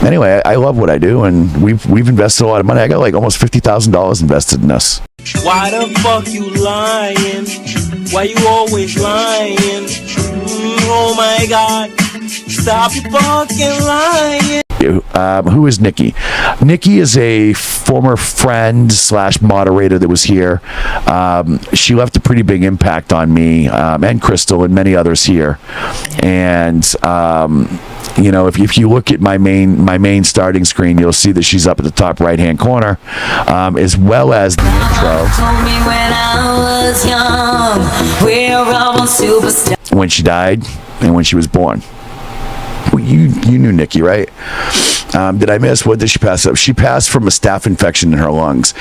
Anyway, I love what I do, and we've invested a lot of money. I got like almost $50,000 invested in this. Why the fuck you lying? Why you always lying? Oh my God, stop your fucking lying. Who is Nikki? Nikki is a former friend / moderator that was here. She left a pretty big impact on me and Crystal and many others here. And you know, if you look at my main starting screen, you'll see that she's up at the top right hand corner, as well as the intro. When she died and when she was born. Well, you knew Nikki, right? Did I miss? What did she pass up? She passed from a staph infection in her lungs.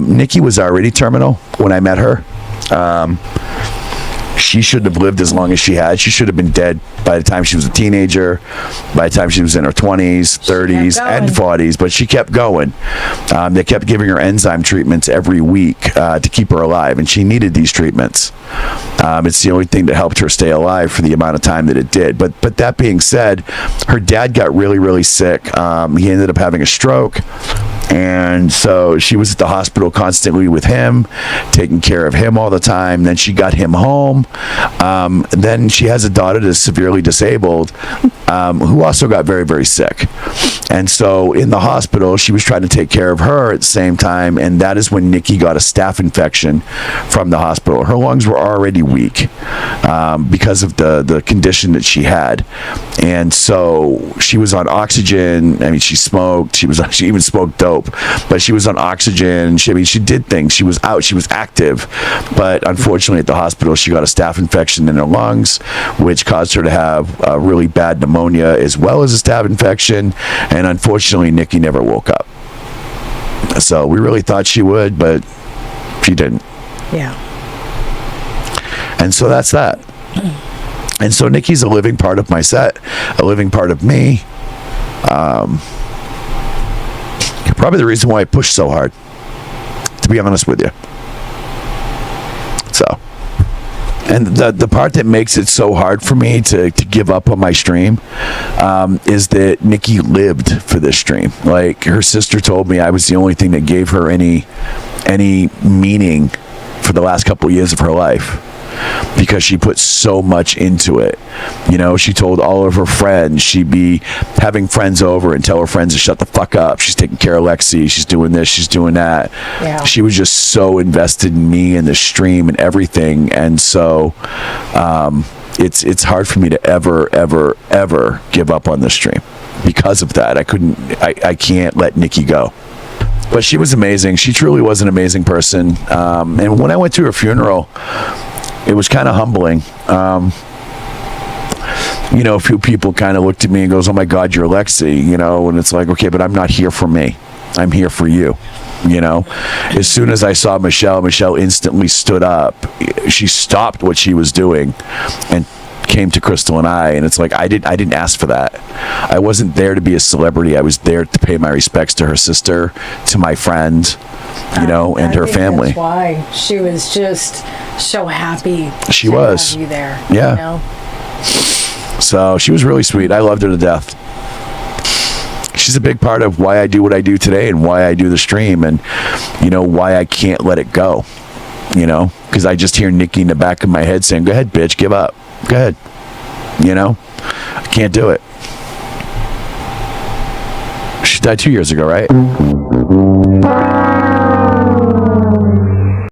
Nikki was already terminal when I met her. She shouldn't have lived as long as she had. She should have been dead by the time she was a teenager, by the time she was in her 20s, 30s, and 40s, but she kept going. They kept giving her enzyme treatments every week to keep her alive, and she needed these treatments. It's the only thing that helped her stay alive for the amount of time that it did. But that being said, her dad got really, really sick. He ended up having a stroke. And so she was at the hospital constantly with him, taking care of him all the time. Then she got him home. Then she has a daughter that's severely disabled, who also got very, very sick. And so in the hospital, she was trying to take care of her at the same time. And that is when Nikki got a staph infection from the hospital. Her lungs were already weak because of the condition that she had. And so she was on oxygen. I mean, she smoked. She even smoked dope. But she was on oxygen. She did things. She was out. She was active. But unfortunately, at the hospital, she got a staph infection in her lungs, which caused her to have a really bad pneumonia as well as a staph infection. And unfortunately, Nikki never woke up. So we really thought she would, but she didn't. Yeah. And so that's that. And so Nikki's a living part of my set, a living part of me. Probably the reason why I push so hard, to be honest with you. So, and the part that makes it so hard for me to give up on my stream is that Nikki lived for this stream. Like, her sister told me I was the only thing that gave her any meaning for the last couple of years of her life, because she put so much into it. You know, she told all of her friends, she'd be having friends over and tell her friends to shut the fuck up. She's taking care of Lexi. She's doing this. She's doing that. Yeah. She was just so invested in me and the stream and everything. And so it's hard for me to ever give up on the stream because of that. I can't let Nikki go. But she was amazing. She truly was an amazing person. And when I went to her funeral, it was kind of humbling. You know, a few people kind of looked at me and goes, "Oh my God, you're Lexi," you know, and it's like, okay, but I'm not here for me. I'm here for you. You know, as soon as I saw Michelle instantly stood up. She stopped what she was doing and came to Crystal and I, and it's like, I didn't ask for that. I wasn't there to be a celebrity. I was there to pay my respects to her sister, to my friend, you know, and her family. That's why she was just so happy. She was. Have you there. Yeah. You know? So she was really sweet. I loved her to death. She's a big part of why I do what I do today and why I do the stream, and, you know, why I can't let it go, you know, because I just hear Nikki in the back of my head saying, "Go ahead, bitch, give up. Go ahead." You know, I can't do it. She died 2 years ago, right?